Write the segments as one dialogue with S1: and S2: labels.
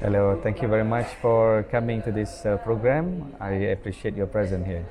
S1: Hello, thank you very much for coming to this program. I appreciate your presence here.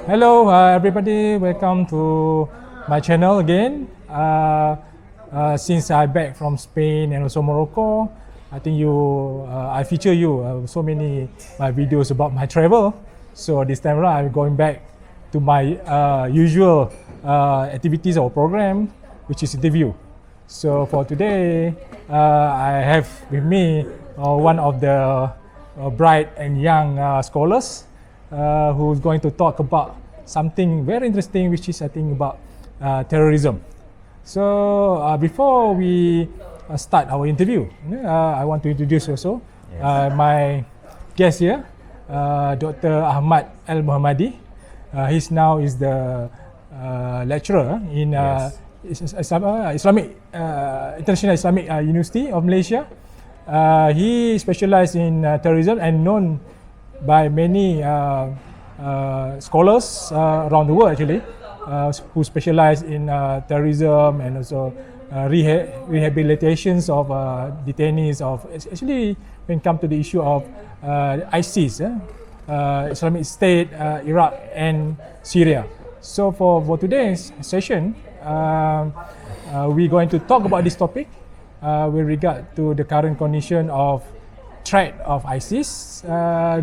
S2: Hello everybody, welcome to my channel again. Since I'm back from Spain and also Morocco, I think I feature you so many my videos about my travel. So this time around I'm going back to my usual activities or program, which is interview. So for today, I have with me one of the bright and young scholars who's going to talk about something very interesting, which is I think about terrorism. So before we start our interview, I want to introduce also my guest here, Dr. Ahmad Al-Muhammadi. He's now is the lecturer in Islamic International Islamic University of Malaysia. He specialized in terrorism and known by many scholars around the world actually, who specialize in terrorism and also rehabilitations of detainees of, especially when it comes to the issue of ISIS, Islamic State, Iraq and Syria. So for today's session, we're going to talk about this topic with regard to the current condition of threat of ISIS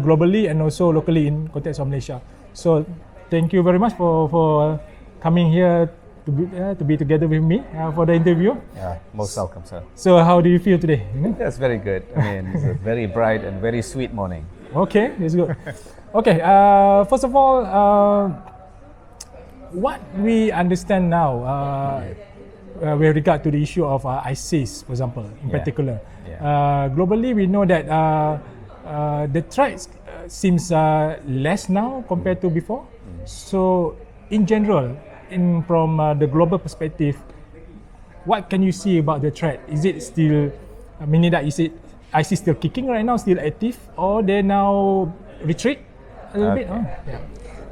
S2: globally and also locally in context of Malaysia. So thank you very much for coming here to be together with me for the interview.
S1: Yeah, most welcome, sir.
S2: So how do you feel today?
S1: That's very good. I mean, it's a very bright and very sweet morning.
S2: Okay, that's good. Okay, first of all, what we understand now with regard to the issue of ISIS, for example, in particular. Globally, we know that the threat seems less now compared to before. So, in general, from the global perspective, what can you see about the threat? Is it still, meaning that ISIS still kicking right now, still active, or they now retreat a little bit?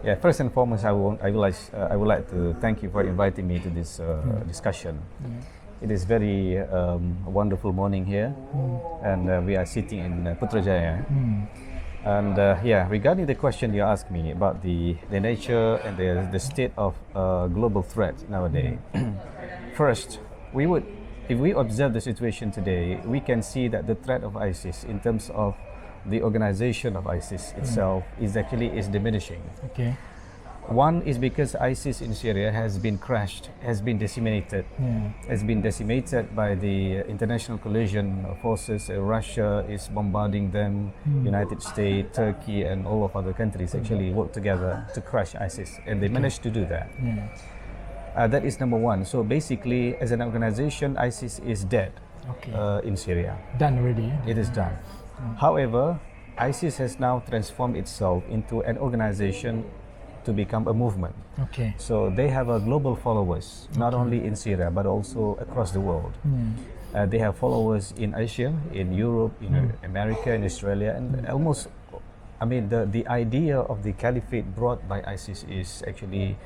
S1: Yeah. First and foremost, I would like to thank you for inviting me to this discussion. It is very wonderful morning here, and we are sitting in Putrajaya. And regarding the question you asked me about the nature and the state of global threat nowadays, first, if we observe the situation today, we can see that the threat of ISIS in terms of the organization of ISIS itself is diminishing.
S2: Okay.
S1: One is because ISIS in Syria has been crushed, has been decimated by the international coalition forces. Russia is bombarding them, United States, Turkey and all of other countries actually work together to crush ISIS, and they managed to do that. That is number one. So basically, as an organization, ISIS is dead in Syria.
S2: Done already.
S1: It is done. However, ISIS has now transformed itself into an organization to become a movement.
S2: Okay.
S1: So they have a global followers, not only in Syria but also across the world. They have followers in Asia, in Europe, in America, in Australia, and almost, I mean, the idea of the caliphate brought by ISIS is actually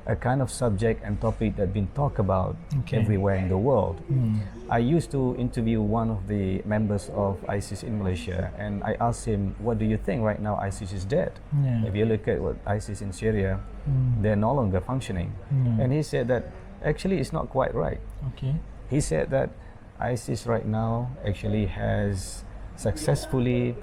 S1: a kind of subject and topic that's been talked about everywhere in the world. I used to interview one of the members of ISIS in Malaysia, and I asked him, what do you think right now ISIS is dead? If you look at what ISIS in Syria, they're no longer functioning. And he said that actually it's not quite right. He said that ISIS right now actually has successfully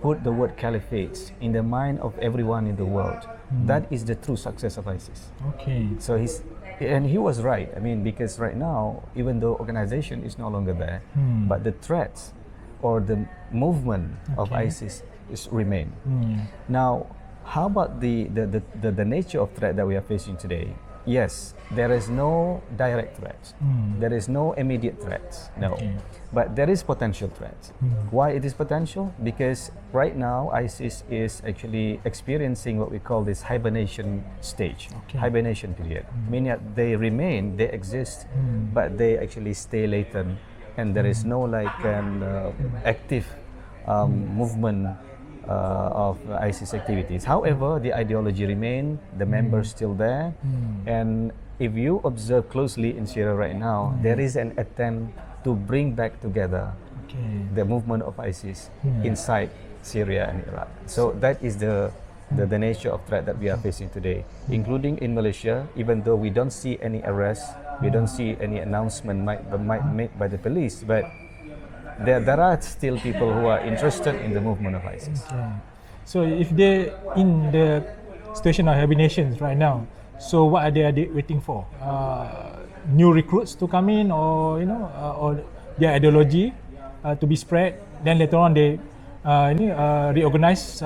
S1: put the word caliphate in the mind of everyone in the world. That is the true success of ISIS.
S2: Okay.
S1: So he was right. I mean, because right now, even though organization is no longer there, but the threats or the movement of ISIS remain. Now, how about the nature of threat that we are facing today? Yes, there is no direct threat. There is no immediate threat. No.
S2: Okay.
S1: But there is potential threat. Why it is potential? Because right now ISIS is actually experiencing what we call this hibernation stage, hibernation period. Meaning that they remain, they exist, but they actually stay latent, and there is no like an active movement of ISIS activities. However, the ideology remain, the members still there, and if you observe closely in Syria right now, there is an attempt to bring back together the movement of ISIS inside Syria and Iraq. So that is the nature of threat that we are facing today, including in Malaysia. Even though we don't see any arrests, we don't see any announcement made by the police, but there are still people who are interested in the movement of ISIS.
S2: Okay. So if they in the situation of hibernations right now, so what are they waiting for? New recruits to come in, or or their ideology to be spread. Then later on they reorganize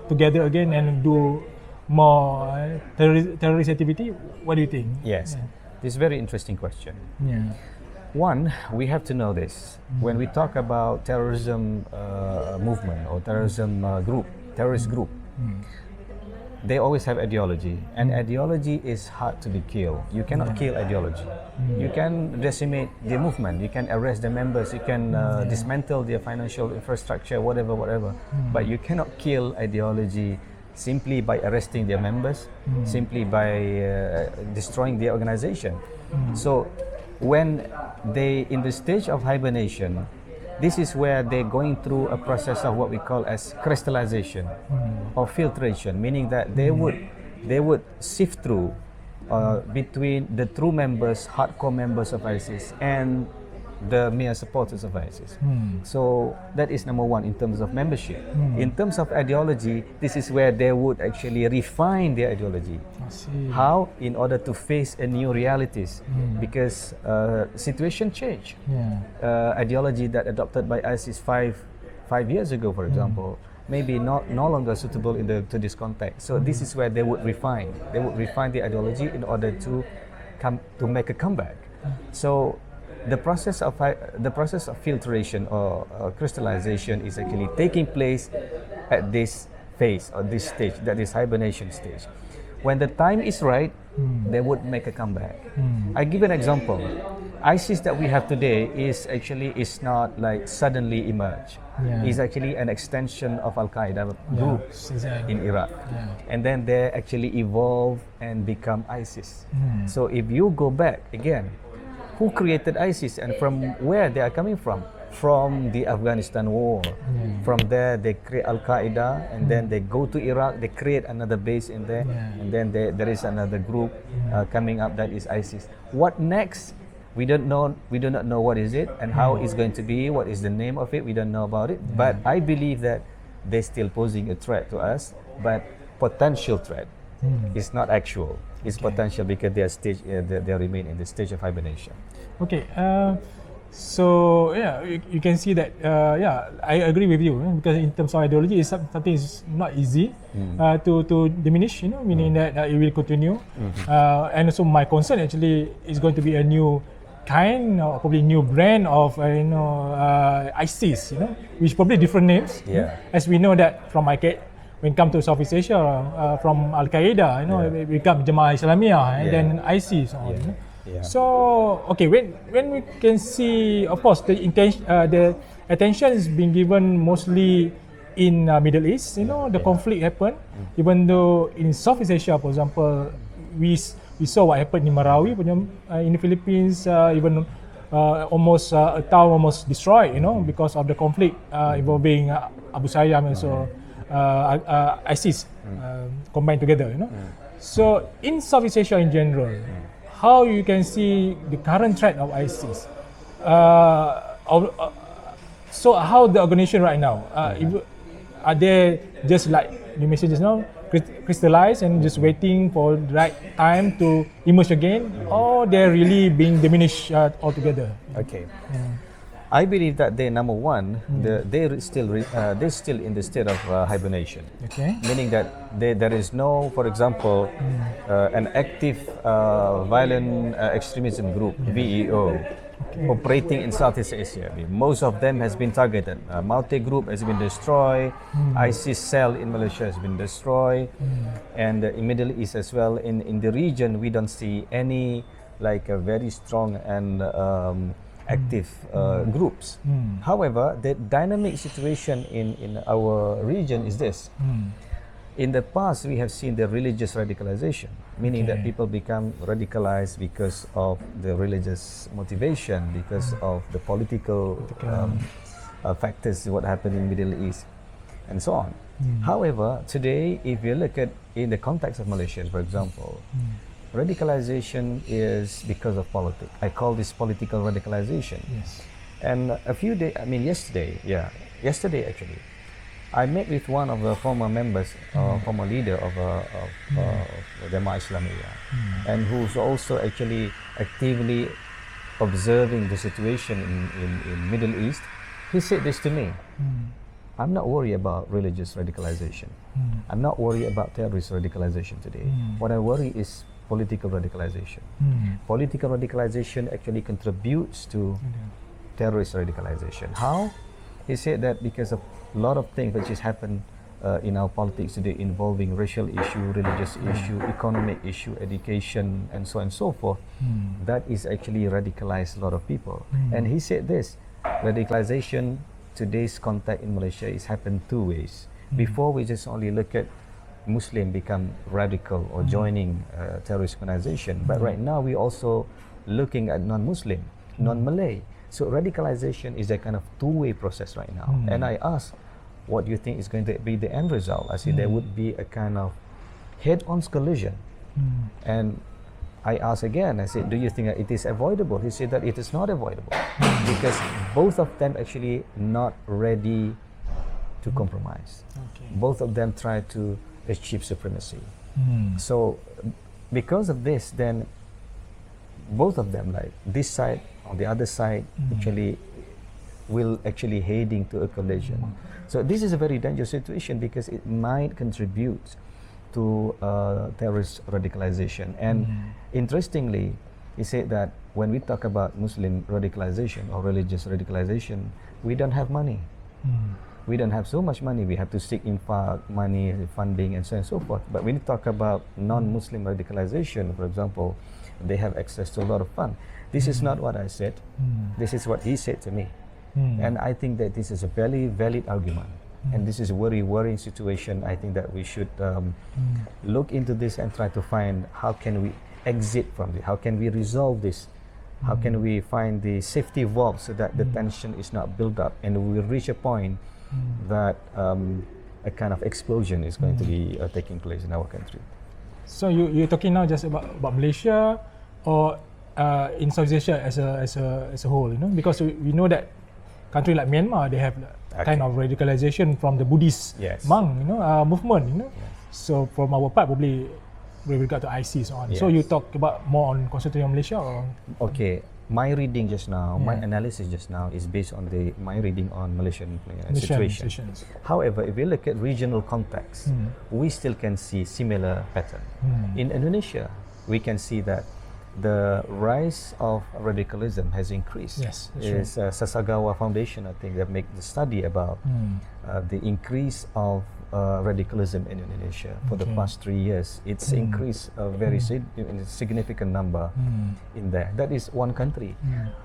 S2: together again and do more terrorist activity. What do you think?
S1: Yes, this is a very interesting question.
S2: Yeah.
S1: One, we have to know this. When we talk about terrorism movement or terrorism terrorist group, they always have ideology, and ideology is hard to be killed. You cannot kill ideology. You can decimate the movement, you can arrest the members, you can dismantle their financial infrastructure, whatever. But you cannot kill ideology simply by arresting their members, simply by destroying their organization. So when they in the stage of hibernation, this is where they're going through a process of what we call as crystallization or filtration, meaning that they would sift through between the true members, hardcore members of ISIS, and the mere supporters of ISIS. So that is number one in terms of membership. In terms of ideology, this is where they would actually refine their ideology. How? In order to face a new realities, because situation change. Ideology that adopted by ISIS five years ago, for example, maybe no longer suitable to this context. So this is where they would refine. They would refine the ideology in order to make a comeback. So the process of filtration or crystallization is actually taking place at this phase or this stage, that is hibernation stage. When the time is right, they would make a comeback. I give an example. ISIS that we have today is not like suddenly emerge. It's actually an extension of Al-Qaeda group in Iraq. And then they actually evolve and become ISIS. So if you go back again, who created ISIS and from where they are coming from? From the Afghanistan war. From there they create Al-Qaeda, and then they go to Iraq, they create another base in there, and then there is another group coming up that is ISIS. What next? We don't know. We do not know what is it and how it's going to be, what is the name of it, we don't know about it. But I believe that they're still posing a threat to us, but potential threat. It's not actual. It's potential because they remain in the stage of hibernation.
S2: Okay. So you can see that. I agree with you because in terms of ideology, it's something is not easy to diminish. Meaning that it will continue. And also, my concern actually is going to be a new kind, or probably new brand of ISIS. Which probably different names. As we know that from when it comes to Southeast Asia, from Al-Qaeda, it become Jemaah Islamiyah and then ISIS. So when we can see, of course, the attention is being given mostly in Middle East. The conflict happened, even though in Southeast Asia, for example, we saw what happened in Marawi, in the Philippines, even almost a town almost destroyed, because of the conflict involving Abu Sayyaf and so ISIS combined together. So in Southeast Asia in general, how you can see the current threat of ISIS So how the organization right now? Are they just like you mentioned just now, crystallized and just waiting for the right time to emerge again, or they're really being diminished altogether?
S1: Okay. I believe that they're number one. They're still in the state of hibernation.
S2: Okay.
S1: Meaning that there is no, for example, an active violent extremism group (VEO) operating in Southeast Asia. I mean, most of them has been targeted. Maute group has been destroyed. ISIS cell in Malaysia has been destroyed, and in Middle East as well. In the region, we don't see any like a very strong and active groups. However, the dynamic situation in our region is this. In the past, we have seen the religious radicalization, meaning that people become radicalized because of the religious motivation, because of the political factors, what happened in Middle East, and so on. However, today, if you look at in the context of Malaysia, for example, radicalization is because of politics. I call this political radicalization.
S2: Yes.
S1: And yesterday actually, I met with one of the former members, former leader of Jamaah Islamiyah, and who's also actually actively observing the situation in Middle East. He said this to me. I'm not worried about religious radicalization. I'm not worried about terrorist radicalization today. What I worry is political radicalization. Political radicalization actually contributes to terrorist radicalization. How? He said that because of a lot of things which has happened in our politics today involving racial issue, religious issue, economic issue, education, and so on and so forth, that is actually radicalized a lot of people. And he said this, radicalization, today's contact in Malaysia is happened two ways. Before, we just only look at Muslim become radical or joining terrorist organization, but right now we also looking at non-Muslim, non-Malay. So radicalization is a kind of two-way process right now. And I asked, what do you think is going to be the end result? I said there would be a kind of head-on collision. And I asked again, I said, do you think that it is avoidable? He said that it is not avoidable because both of them actually not ready to compromise. Both of them try to achieve supremacy. So because of this, then both of them, like this side on the other side, actually will actually heading to a collision. So this is a very dangerous situation because it might contribute to terrorist radicalization. And interestingly, he said that when we talk about Muslim radicalization or religious radicalization, we don't have money. We don't have so much money. We have to seek infaq, money, funding, and so on and so forth. But when you talk about non-Muslim radicalization, for example, they have access to a lot of funds. This is not what I said. This is what he said to me. And I think that this is a very valid argument. And this is a very worrying situation. I think that we should look into this and try to find how can we exit from it? How can we resolve this? How can we find the safety valve so that the tension is not built up and we will reach a point that a kind of explosion is going to be taking place in our country.
S2: So you're talking now just about Malaysia or in Southeast Asia as a whole, you know, because we know that country like Myanmar, they have kind of radicalization from the Buddhist monk, you know, movement, you know. So from our part, probably with regard to ISIS on. So you talk about more on concentrating on Malaysia or?
S1: Okay, my reading just now, my analysis just now is based on my reading on Malaysian situation. However, if we look at regional context, we still can see similar pattern. In Indonesia, we can see that the rise of radicalism has increased.
S2: Yes,
S1: it's Sasagawa Foundation, I think, that make the study about the increase of radicalism in Indonesia for the past 3 years. It's increased a very significant number in there. That is one country.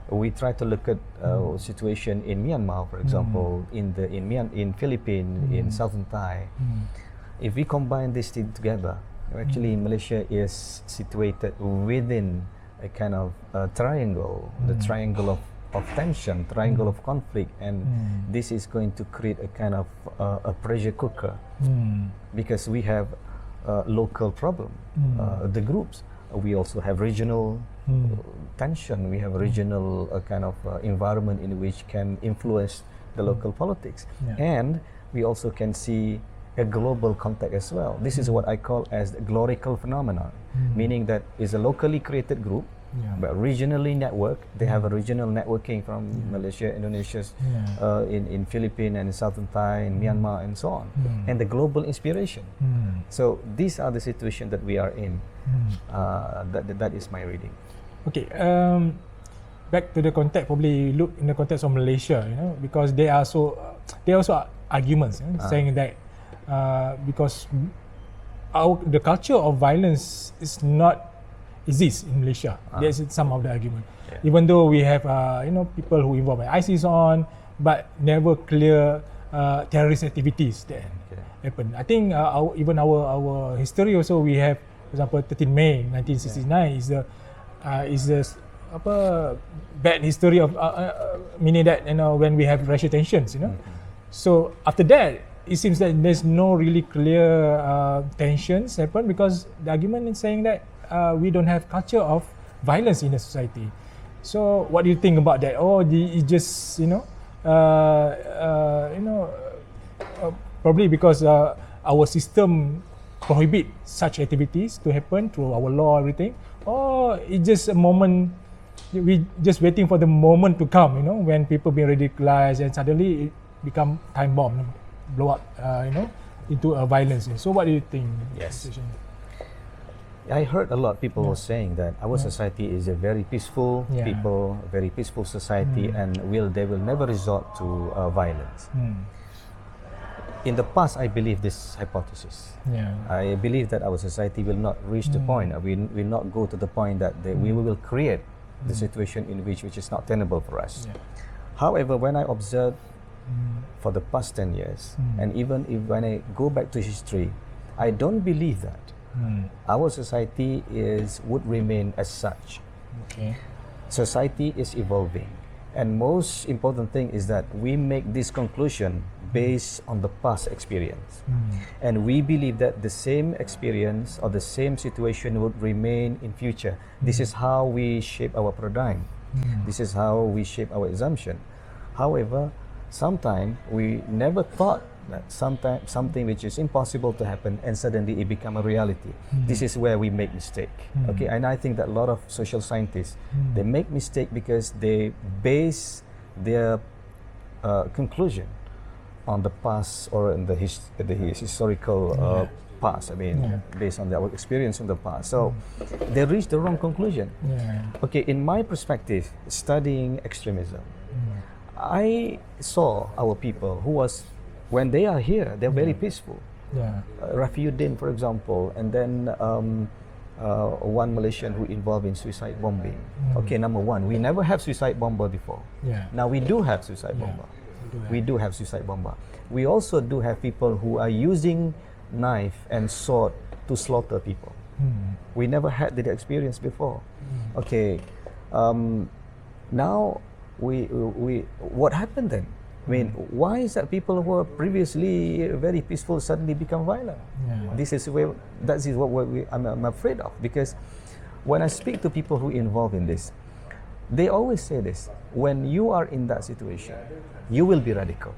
S1: We try to look at situation in Myanmar, for example, in Philippines, in Southern Thai. If we combine these things together, actually Malaysia is situated within a kind of triangle, the triangle of tension, triangle of conflict, and this is going to create a kind of a pressure cooker because we have local problem, the groups. We also have regional tension. We have regional kind of environment in which can influence the local politics.
S2: Yeah.
S1: And we also can see a global context as well. This is what I call as the glorical phenomenon, meaning that it's a locally created group, but regionally networked. They have a regional networking from Malaysia, Indonesia, in Philippines and Southern Thai, in Myanmar, and so on, and the global inspiration. So these are the situations that we are in. That is my reading.
S2: Okay. Back to the context, probably look in the context of Malaysia, because there are also arguments saying that because the culture of violence is not exists in Malaysia. There's some of the argument. Even though we have people who involved in ISIS on, but never clear terrorist activities that happen. I think our history also, we have, for example, 13 May 1969 is the bad history of meaning that when we have racial tensions, So after that, it seems that there's no really clear tensions happen, because the argument is saying that we don't have culture of violence in the society. So what do you think about that? Or it just probably because our system prohibit such activities to happen through our law, everything, or it's just a moment. We just waiting for the moment to come, when people being radicalized and suddenly it become time bomb, blow up, into a violence. So what do you think?
S1: Yes. I heard a lot of people were saying that our society is a very peaceful people, a very peaceful society, and they will never resort to violence. In the past, I believe this hypothesis. I believe that our society will not reach the point, we will not go to the point that we will create the situation in which is not tenable for us. However, when I observe for the past 10 years, and even when I go back to history, I don't believe that our society would remain as such. Society is evolving, and most important thing is that we make this conclusion based on the past experience, and we believe that the same experience or the same situation would remain in future. This is how we shape our paradigm. This is how we shape our assumption. However, sometimes we never thought that something which is impossible to happen and suddenly it become a reality. This is where we make mistake. Okay, and I think that a lot of social scientists they make mistake because they base their conclusion on the past or in the historical past. I mean, based on our experience in the past. So they reach the wrong conclusion. Okay, in my perspective, studying extremism, I saw our people who was, when they are here, they're very peaceful. Rafiuddin, for example, and then one Malaysian who involved in suicide bombing. Okay, number one, we never have suicide bomber before. Now we do have suicide bomber. We do have suicide bomber. We also do have people who are using knife and sword to slaughter people. We never had that experience before. Okay, now we what happened then? I mean, why is that people who were previously very peaceful suddenly become violent? That is what I'm afraid of, because when I speak to people who are involved in this, they always say this: when you are in that situation, you will be radical.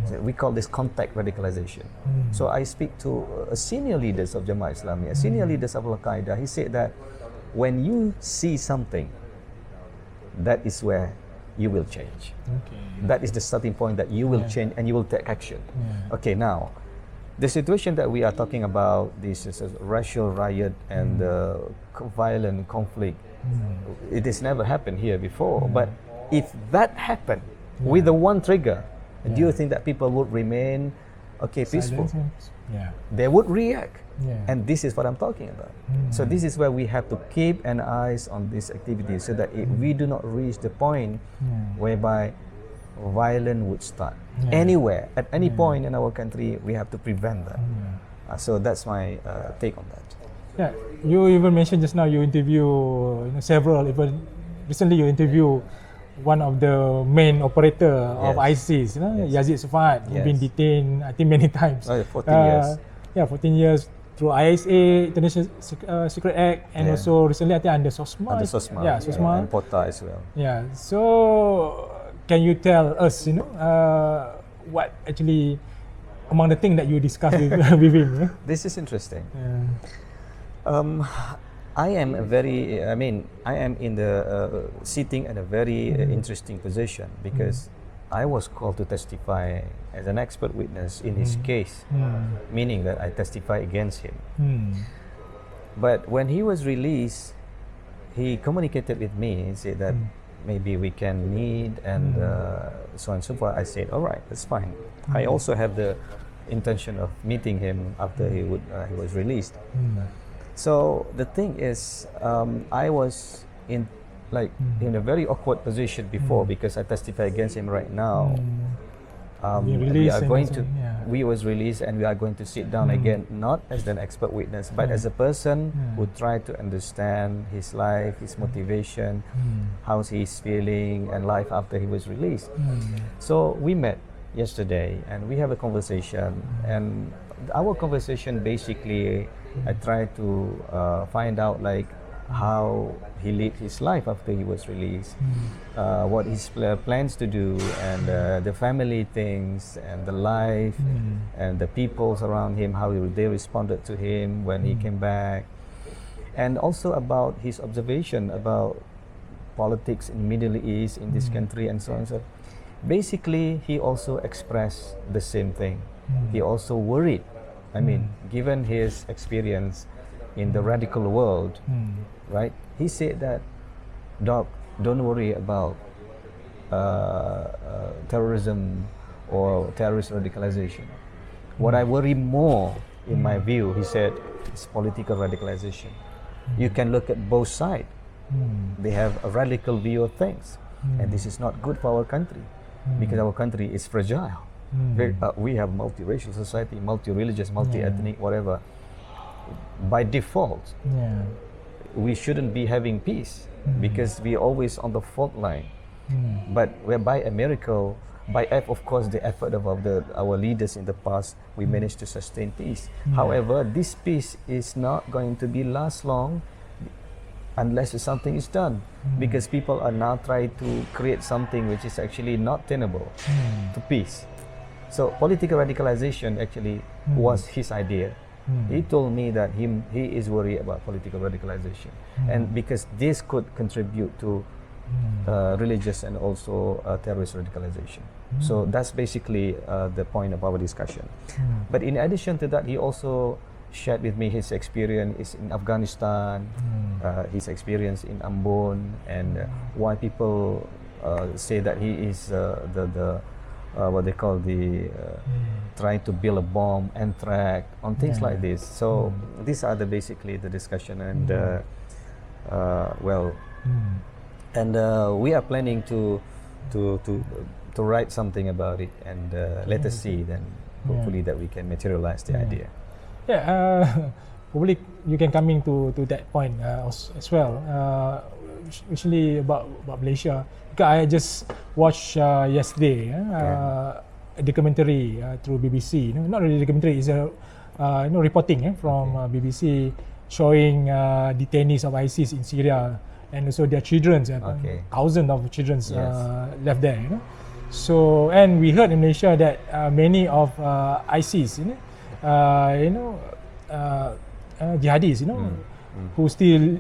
S1: So we call this contact radicalization. So I speak to senior leaders of Jamaah Islamiyah, senior leaders of Al-Qaeda. He said that when you see something, that is where you will change. That is the starting point that you will change and you will take action. Okay, now, the situation that we are talking about, this is a racial riot and violent conflict, it has never happened here before. But if that happened with the one trigger, do you think that people would remain peaceful? They would react. And this is what I'm talking about. So this is where we have to keep an eyes on this activity, so that we do not reach the point whereby violence would start. Anywhere, at any point in our country, we have to prevent that. So that's my take on that.
S2: You even mentioned just now you interview several, even recently you interview one of the main operator of ISIS, Yazid Safat, who's been detained, I think, many times.
S1: 14 years.
S2: 14 years through ISA, International Secret Act, and also recently I think under SOSMA.
S1: Under SOSMA.
S2: SOSMA.
S1: And POTA as well.
S2: So can you tell us, what actually among the things that you discussed with him? Yeah?
S1: This is interesting.
S2: Yeah.
S1: I am in the sitting in a very interesting position because I was called to testify as an expert witness in his case, meaning that I testify against him. But when he was released, he communicated with me and said that maybe we can meet and so on and so forth. I said, all right, that's fine. I also have the intention of meeting him after he was released. So the thing is, I was in a very awkward position before because I testify against him right now. We was released and we are going to sit down again, not as an expert witness, but as a person who tried to understand his life, his motivation, how he's feeling, and life after he was released. So we met yesterday and we have a conversation, and our conversation basically, I tried to find out how he lived his life after he was released, what his plans to do, and the family things, and the life, and the people around him, how they responded to him when he came back, and also about his observation about politics in Middle East, in this country, and so on. So basically, he also expressed the same thing. He also worried. I mean, given his experience in the radical world, right? He said that, Doc, don't worry about terrorism or terrorist radicalization. What I worry more, in my view, he said, is political radicalization. You can look at both sides. They have a radical view of things, and this is not good for our country because our country is fragile. We have multiracial society, multi-religious, multi-ethnic, whatever. By default, we shouldn't be having peace because we're always on the fault line. But by a miracle, of course, the effort of our leaders in the past, we managed to sustain peace. However, this peace is not going to be last long unless something is done, because people are now trying to create something which is actually not tenable to peace. So political radicalization actually was his idea. He told me that he is worried about political radicalization, and because this could contribute to religious and also terrorist radicalization. So that's basically the point of our discussion. But in addition to that, he also shared with me his experience in Afghanistan, his experience in Ambon, and why people say that he is what they call trying to build a bomb, anthrax, on things like this. So these are basically the discussion, and we are planning to write something about it, and let us see then hopefully that we can materialize the idea.
S2: Probably you can come into that point as well, especially about Malaysia. Because I just watched yesterday a documentary through BBC. Not really a documentary, it's a reporting from BBC showing detainees of ISIS in Syria, and also their children, thousands of children left there. So, and we heard in Malaysia that many of ISIS, jihadis, who still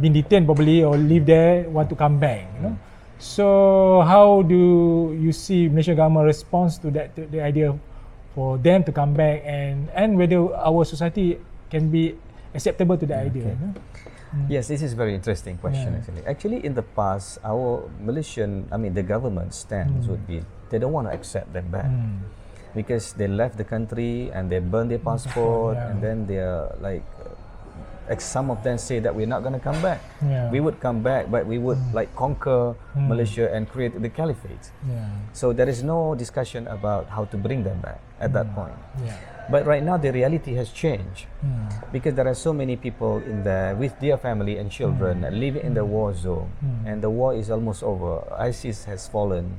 S2: been detained probably or live there, want to come back. So how do you see Malaysian government response to that, to the idea for them to come back, and whether our society can be acceptable to the idea?
S1: Yes, this is a very interesting question actually. Actually, in the past, our the government stance would be they don't want to accept them back because they left the country and they burned their passport, and then they are some of them say that we're not going to come back. We would come back, but we would conquer Malaysia and create the caliphate. So there is no discussion about how to bring them back at that point. But right now the reality has changed because there are so many people in there with their family and children living in the war zone, and the war is almost over. ISIS has fallen,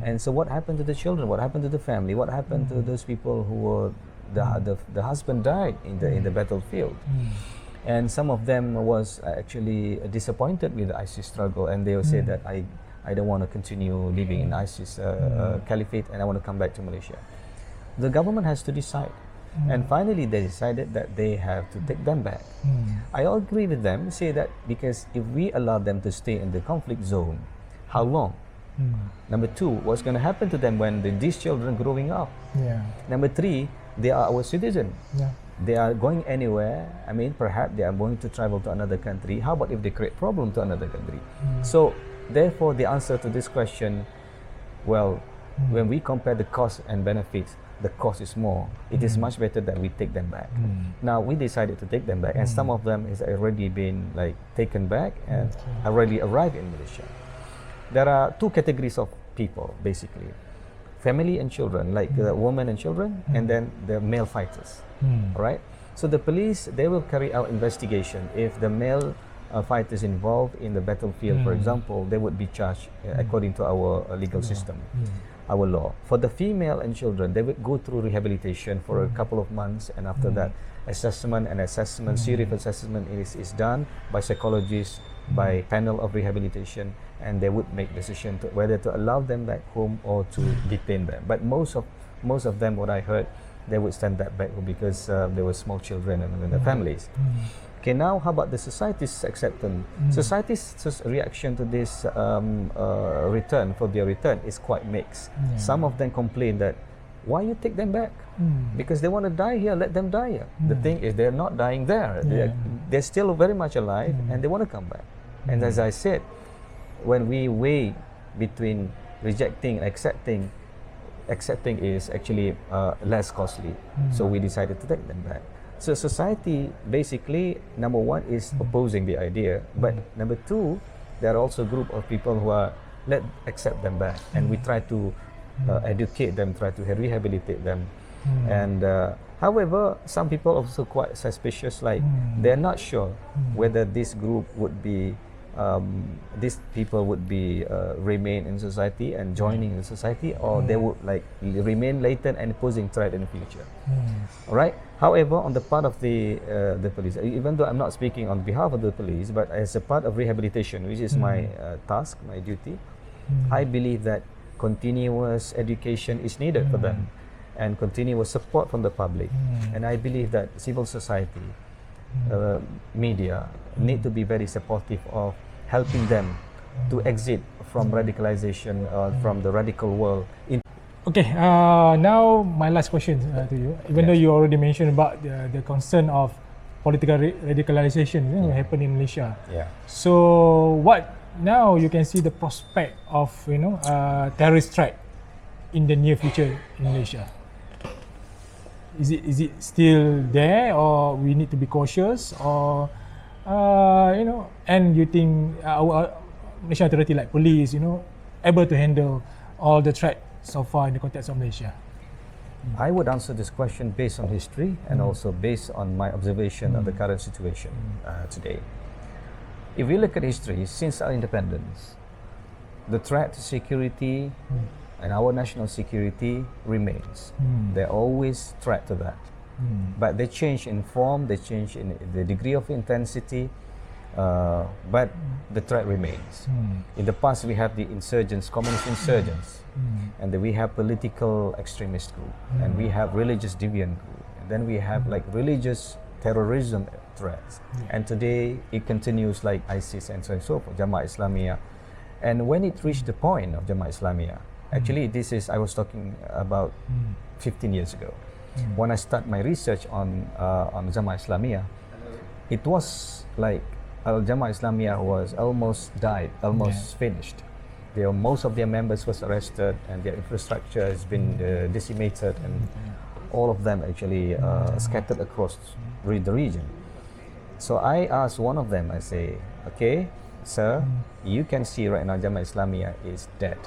S1: and so what happened to the children? What happened to the family? What happened to those people who were the husband died in the battlefield? And some of them was actually disappointed with the ISIS struggle, and they will say that I I don't want to continue living in ISIS caliphate, and I want to come back to Malaysia. The government has to decide. And finally, they decided that they have to take them back. I agree with them, say that because if we allow them to stay in the conflict zone, how long? Number two, what's going to happen to them when these children growing up? Number three, they are our citizens. They are going anywhere. I mean, perhaps they are going to travel to another country. How about if they create problem to another country? So, therefore, the answer to this question, well, when we compare the cost and benefits, the cost is more. It is much better that we take them back. Now we decided to take them back, and some of them has already been like taken back and already arrived in Malaysia. There are two categories of people basically: family and children, like women and children, and then the male fighters. Right? So the police, they will carry out investigation. If the male fighters involved in the battlefield, for example, they would be charged according to our legal system. Our law. For the female and children, they would go through rehabilitation for a couple of months, and after that, assessment, serious assessment is done by psychologists, by panel of rehabilitation, and they would make decision to whether to allow them back home or to detain them. But most of them, what I heard, they would send that back because they were small children and their families. Okay, now how about the society's acceptance? Society's reaction to this return, for their return, is quite mixed. Some of them complain that, why you take them back? Because they want to die here, let them die here. The thing is, they're not dying there. They're still very much alive, and they want to come back. And as I said, when we weigh between rejecting and accepting is actually less costly. So we decided to take them back. So society, basically, number one is opposing the idea, but number two, there are also a group of people who are accept them back, and we try to educate them, try to rehabilitate them. And however, some people also quite suspicious, like they're not sure whether this group would be these people would be remain in society and joining the society, or they would like remain latent and posing threat in the future. All right. However, on the part of the police, even though I'm not speaking on behalf of the police, but as a part of rehabilitation, which is my task, my duty, I believe that continuous education is needed for them, and continuous support from the public. And I believe that civil society, media need to be very supportive of helping them to exit from radicalization, from the radical world.
S2: Okay, now my last question to you. Even though you already mentioned about the concern of political radicalization happening in Malaysia. So what now you can see the prospect of terrorist threat in the near future in Malaysia? Is it still there, or we need to be cautious, or and you think our national authority like police, able to handle all the threat so far in the context of Malaysia?
S1: I would answer this question based on history and also based on my observation of the current situation today. If we look at history, since our independence, the threat to security and our national security remains. There always threat to that. But they change in form, they change in the degree of intensity, but the threat remains. In the past, we have the insurgents, communist insurgents, and then we have political extremist group, and we have religious deviant group, and then we have like religious terrorism threats. And today, it continues like ISIS and so on and so forth, Jamaah Islamiyah. And when it reached the point of Jamaah Islamiyah, actually this is, I was talking about 15 years ago. When I start my research on Jamaah Islamiyah, it was like Jamaah Islamiyah was almost died, almost finished. Most of their members was arrested, and their infrastructure has been decimated, and all of them actually scattered across the region. So I asked one of them, I say, okay, sir, you can see right now Jamaah Islamiyah is dead.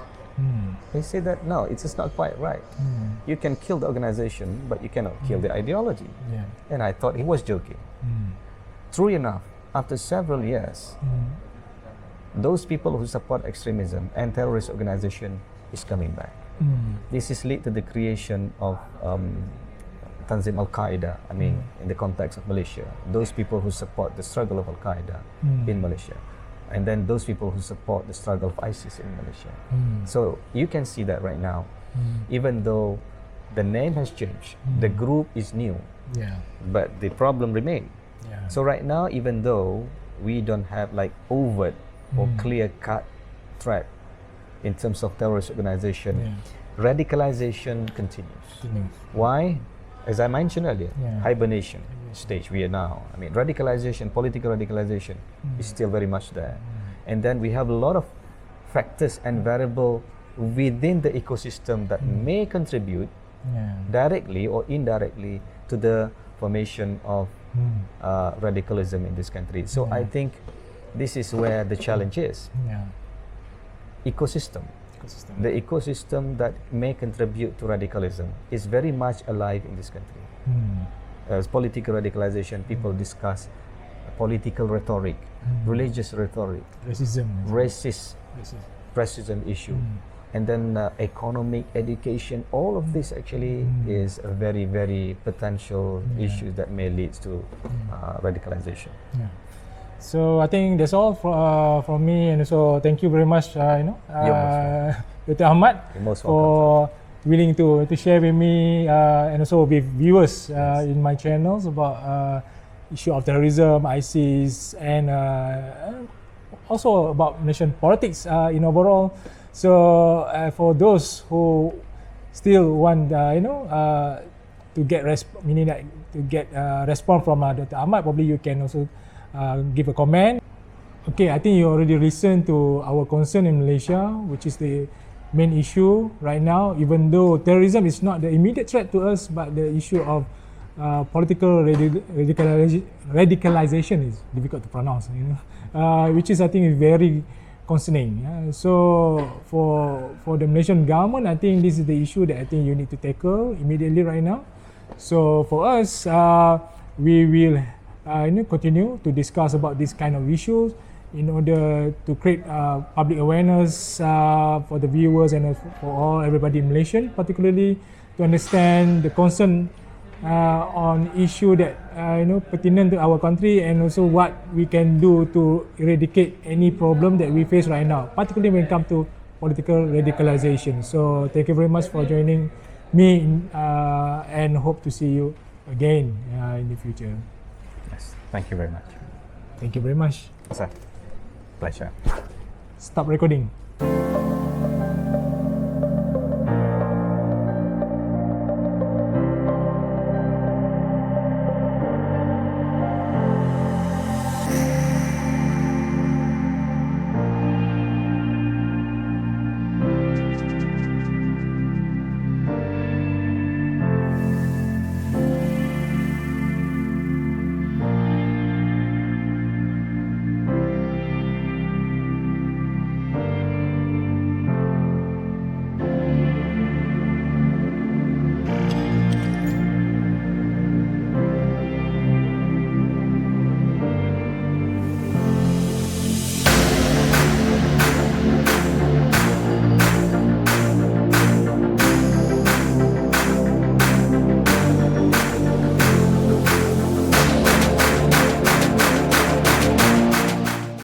S1: They say that no, it's just not quite right. You can kill the organization, but you cannot kill the ideology. And I thought he was joking. True enough, after several years, those people who support extremism and terrorist organization is coming back. This is lead to the creation of Tanzim Al-Qaeda, I mean, in the context of Malaysia. Those people who support the struggle of Al-Qaeda in Malaysia. and then those people who support the struggle of ISIS in Malaysia. So you can see that right now, even though the name has changed, the group is new, but the problem remains. So right now, even though we don't have like overt or clear-cut threat in terms of terrorist organization, radicalization continues. Why? As I mentioned earlier, hibernation stage we are now. I mean, radicalization, political radicalization is still very much there. And then we have a lot of factors and variables within the ecosystem that may contribute directly or indirectly to the formation of radicalism in this country. So I think this is where the challenge is. Ecosystem. The ecosystem that may contribute to radicalism is very much alive in this country. As political radicalization, people discuss political rhetoric, religious rhetoric, racism issue, and then economic education. All of this actually is a very, very potential issue that may lead to radicalization.
S2: So I think that's all from me, and so thank you very much, Dr. Ahmad, for willing to share with me and also with viewers in my channels about issue of terrorism, ISIS, and also about Malaysian politics in overall. So for those who still want, to get response from Dr. Ahmad, probably you can also give a comment. Okay, I think you already listened to our concern in Malaysia, which is the main issue right now. Even though terrorism is not the immediate threat to us, but the issue of political radicalization is difficult to pronounce, which is, I think, very concerning. So for the Malaysian government, I think this is the issue that I think you need to tackle immediately right now. So for us, we will continue to discuss about this kind of issues in order to create public awareness for the viewers and for everybody in Malaysia, particularly to understand the concern on issue that pertinent to our country, and also what we can do to eradicate any problem that we face right now, particularly when it comes to political radicalization. So thank you very much for joining me and hope to see you again in the future.
S1: Yes, thank you very much.
S2: Thank you very much.
S1: It's a pleasure.
S2: Stop recording.